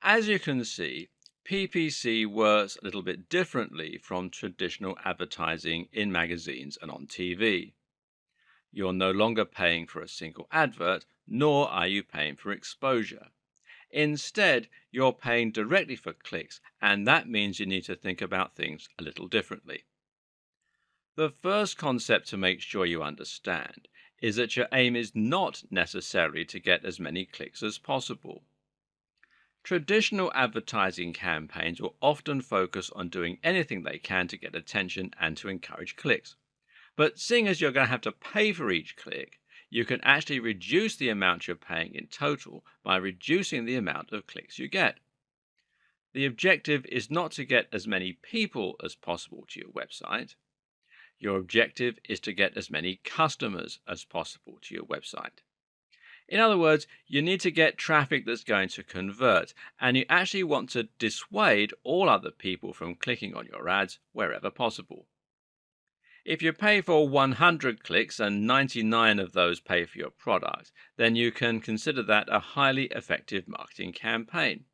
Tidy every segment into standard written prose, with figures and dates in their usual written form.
As you can see, PPC works a little bit differently from traditional advertising in magazines and on TV. You're no longer paying for a single advert, nor are you paying for exposure. Instead, you're paying directly for clicks, and that means you need to think about things a little differently. The first concept to make sure you understand is that your aim is not necessarily to get as many clicks as possible. Traditional advertising campaigns will often focus on doing anything they can to get attention and to encourage clicks. But seeing as you're going to have to pay for each click, you can actually reduce the amount you're paying in total by reducing the amount of clicks you get. The objective is not to get as many people as possible to your website. Your objective is to get as many customers as possible to your website. In other words, you need to get traffic that's going to convert, and you actually want to dissuade all other people from clicking on your ads wherever possible. If you pay for 100 clicks and 99 of those pay for your product, then you can consider that a highly effective marketing campaign.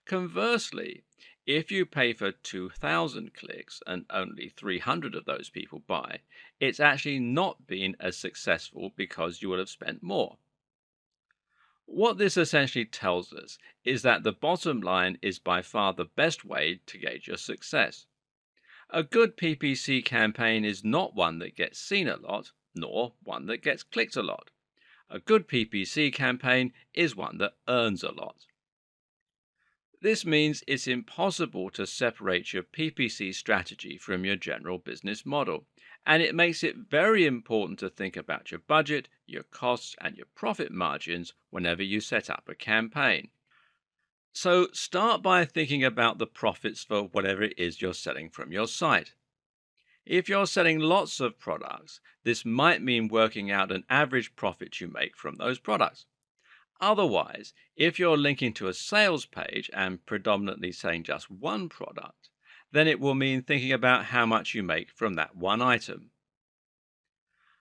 Conversely, if you pay for 2,000 clicks and only 300 of those people buy, it's actually not been as successful because you will have spent more. What this essentially tells us is that the bottom line is by far the best way to gauge your success. A good PPC campaign is not one that gets seen a lot, nor one that gets clicked a lot. A good PPC campaign is one that earns a lot. This means it's impossible to separate your PPC strategy from your general business model, and it makes it very important to think about your budget, your costs, and your profit margins whenever you set up a campaign. So start by thinking about the profits for whatever it is you're selling from your site. If you're selling lots of products, this might mean working out an average profit you make from those products. Otherwise, if you're linking to a sales page and predominantly selling just one product, then it will mean thinking about how much you make from that one item.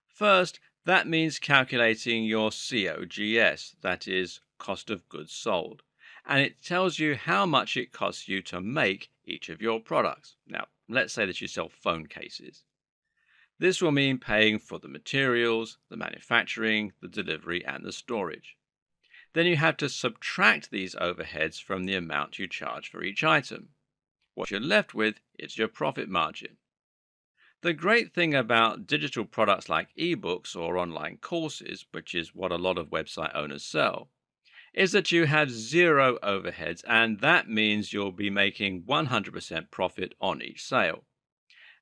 First, that means calculating your COGS, that is, cost of goods sold, and it tells you how much it costs you to make each of your products. Now, let's say that you sell phone cases. This will mean paying for the materials, the manufacturing, the delivery, and the storage. Then you have to subtract these overheads from the amount you charge for each item. What you're left with is your profit margin. The great thing about digital products like ebooks or online courses, which is what a lot of website owners sell, is that you have zero overheads, and that means you'll be making 100% profit on each sale.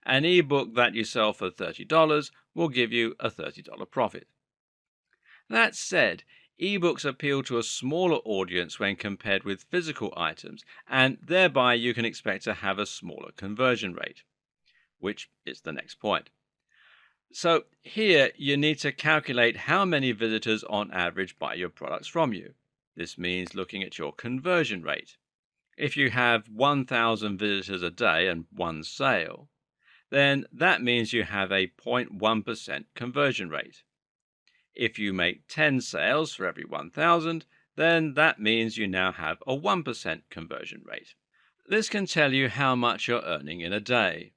An ebook that you sell for $30 will give you a $30 profit. That said, ebooks appeal to a smaller audience when compared with physical items, and thereby you can expect to have a smaller conversion rate, which is the next point. So here you need to calculate how many visitors on average buy your products from you. This means looking at your conversion rate. If you have 1,000 visitors a day and one sale, then that means you have a 0.1% conversion rate. If you make 10 sales for every 1,000, then that means you now have a 1% conversion rate. This can tell you how much you're earning in a day.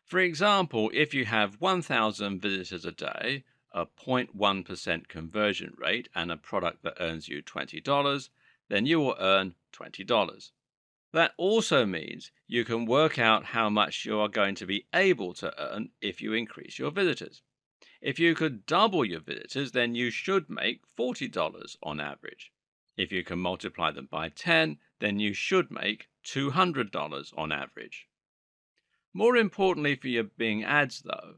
For example, if you have 1,000 visitors a day, a 0.1% conversion rate, and a product that earns you $20, then you will earn $20. That also means you can work out how much you are going to be able to earn if you increase your visitors. If you could double your visitors, then you should make $40 on average. If you can multiply them by 10, then you should make $200 on average. More importantly for your Bing ads, though,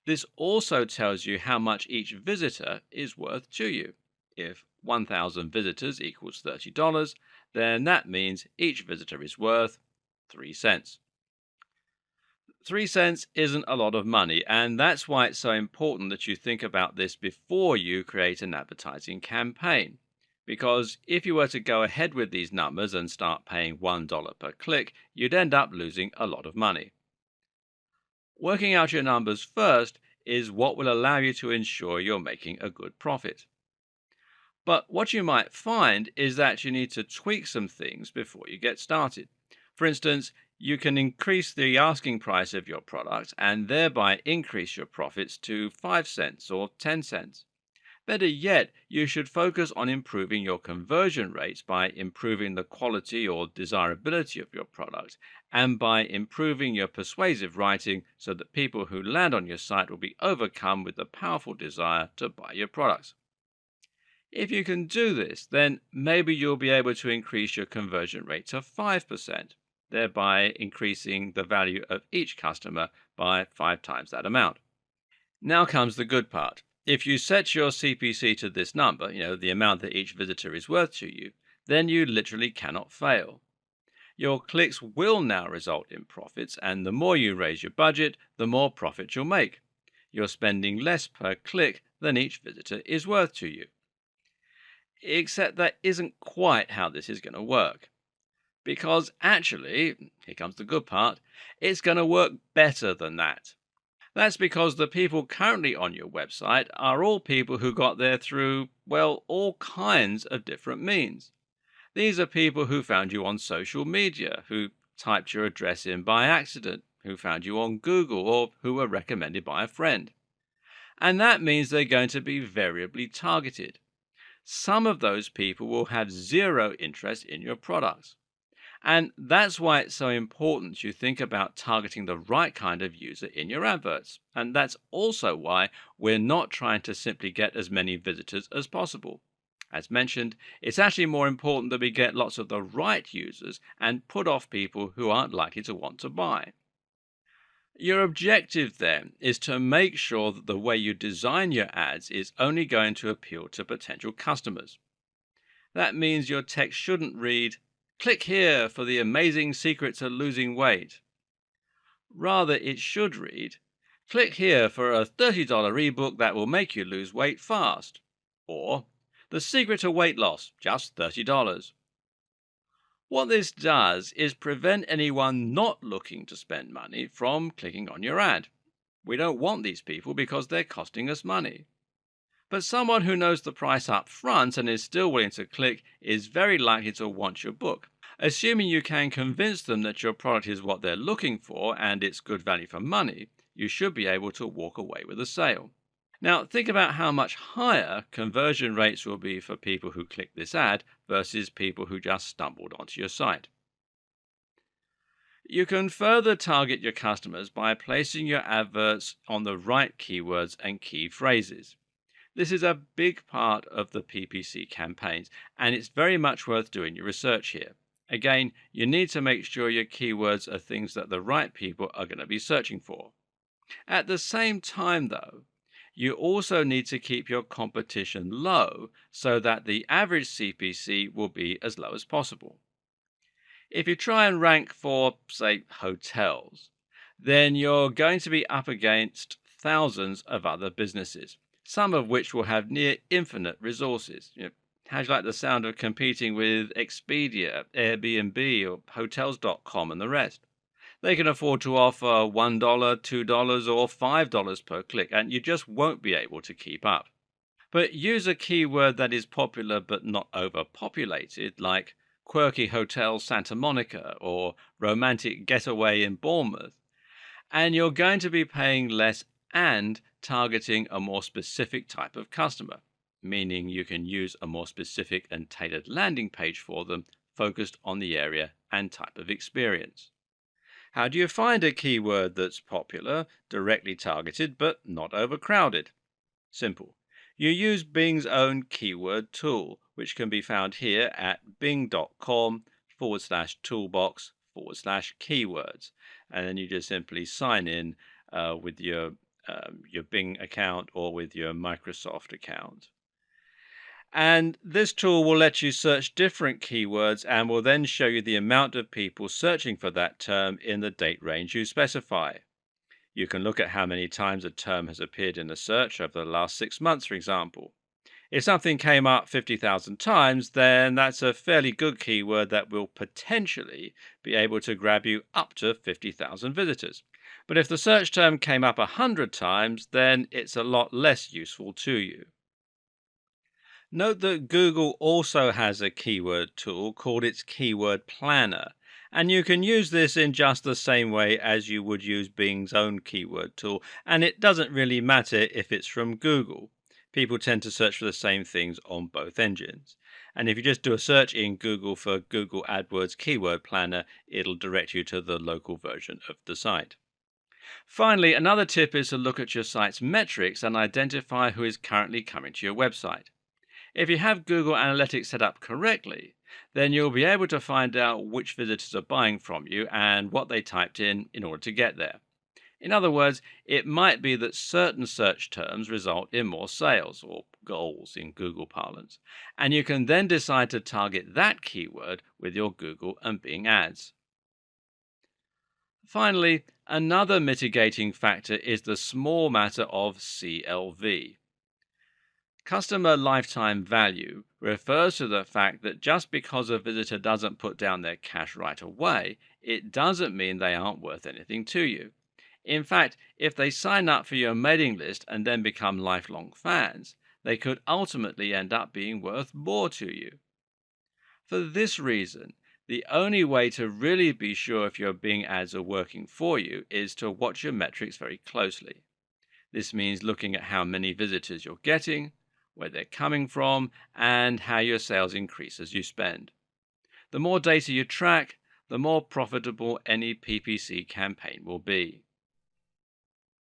this also tells you how much each visitor is worth to you. If 1,000 visitors equals $30, then that means each visitor is worth 3 cents. 3 cents isn't a lot of money, and that's why it's so important that you think about this before you create an advertising campaign. Because if you were to go ahead with these numbers and start paying $1 per click, you'd end up losing a lot of money. Working out your numbers first is what will allow you to ensure you're making a good profit. But what you might find is that you need to tweak some things before you get started. For instance, you can increase the asking price of your product and thereby increase your profits to 5 cents or 10 cents. Better yet, you should focus on improving your conversion rates by improving the quality or desirability of your product and by improving your persuasive writing so that people who land on your site will be overcome with the powerful desire to buy your products. If you can do this, then maybe you'll be able to increase your conversion rate to 5%, thereby increasing the value of each customer by 5 times that amount. Now comes the good part. If you set your CPC to this number, the amount that each visitor is worth to you, then you literally cannot fail. Your clicks will now result in profits, and the more you raise your budget, the more profit you'll make. You're spending less per click than each visitor is worth to you. Except that isn't quite how this is going to work. Because actually, here comes the good part, it's going to work better than that. That's because the people currently on your website are all people who got there through, well, all kinds of different means. These are people who found you on social media, who typed your address in by accident, who found you on Google, or who were recommended by a friend. And that means they're going to be variably targeted. Some of those people will have zero interest in your products. And that's why it's so important you think about targeting the right kind of user in your adverts. And that's also why we're not trying to simply get as many visitors as possible. As mentioned, it's actually more important that we get lots of the right users and put off people who aren't likely to want to buy. Your objective then is to make sure that the way you design your ads is only going to appeal to potential customers. That means your text shouldn't read, "Click here for the amazing secret to losing weight." Rather, it should read, "Click here for a $30 ebook that will make you lose weight fast." Or, "The secret to weight loss, just $30. What this does is prevent anyone not looking to spend money from clicking on your ad. We don't want these people because they're costing us money. But someone who knows the price up front and is still willing to click is very likely to want your book. Assuming you can convince them that your product is what they're looking for and it's good value for money, you should be able to walk away with a sale. Now, think about how much higher conversion rates will be for people who click this ad versus people who just stumbled onto your site. You can further target your customers by placing your adverts on the right keywords and key phrases. This is a big part of the PPC campaigns, and it's very much worth doing your research here. Again, you need to make sure your keywords are things that the right people are going to be searching for. At the same time, though, you also need to keep your competition low so that the average CPC will be as low as possible. If you try and rank for, say, hotels, then you're going to be up against thousands of other businesses, some of which will have near infinite resources. How do you like the sound of competing with Expedia, Airbnb, or Hotels.com and the rest? They can afford to offer $1, $2, or $5 per click, and you just won't be able to keep up. But use a keyword that is popular but not overpopulated, like quirky hotel Santa Monica or romantic getaway in Bournemouth, and you're going to be paying less and targeting a more specific type of customer, meaning you can use a more specific and tailored landing page for them focused on the area and type of experience. How do you find a keyword that's popular, directly targeted, but not overcrowded? Simple. You use Bing's own keyword tool, which can be found here at bing.com/toolbox/keywords. And then you just simply sign in with your Bing account or with your Microsoft account. And this tool will let you search different keywords and will then show you the amount of people searching for that term in the date range you specify. You can look at how many times a term has appeared in a search over the last 6 months, for example. If something came up 50,000 times, then that's a fairly good keyword that will potentially be able to grab you up to 50,000 visitors. But if the search term came up 100 times, then it's a lot less useful to you. Note that Google also has a keyword tool called its Keyword Planner, and you can use this in just the same way as you would use Bing's own keyword tool, and it doesn't really matter if it's from Google. People tend to search for the same things on both engines. And if you just do a search in Google for Google AdWords Keyword Planner, it'll direct you to the local version of the site. Finally, another tip is to look at your site's metrics and identify who is currently coming to your website. If you have Google Analytics set up correctly, then you'll be able to find out which visitors are buying from you and what they typed in order to get there. In other words, it might be that certain search terms result in more sales, or goals in Google parlance, and you can then decide to target that keyword with your Google and Bing ads. Finally, another mitigating factor is the small matter of CLV. Customer lifetime value refers to the fact that just because a visitor doesn't put down their cash right away, it doesn't mean they aren't worth anything to you. In fact, if they sign up for your mailing list and then become lifelong fans, they could ultimately end up being worth more to you. For this reason, the only way to really be sure if your Bing ads are working for you is to watch your metrics very closely. This means looking at how many visitors you're getting, where they're coming from, and how your sales increase as you spend. The more data you track, the more profitable any PPC campaign will be.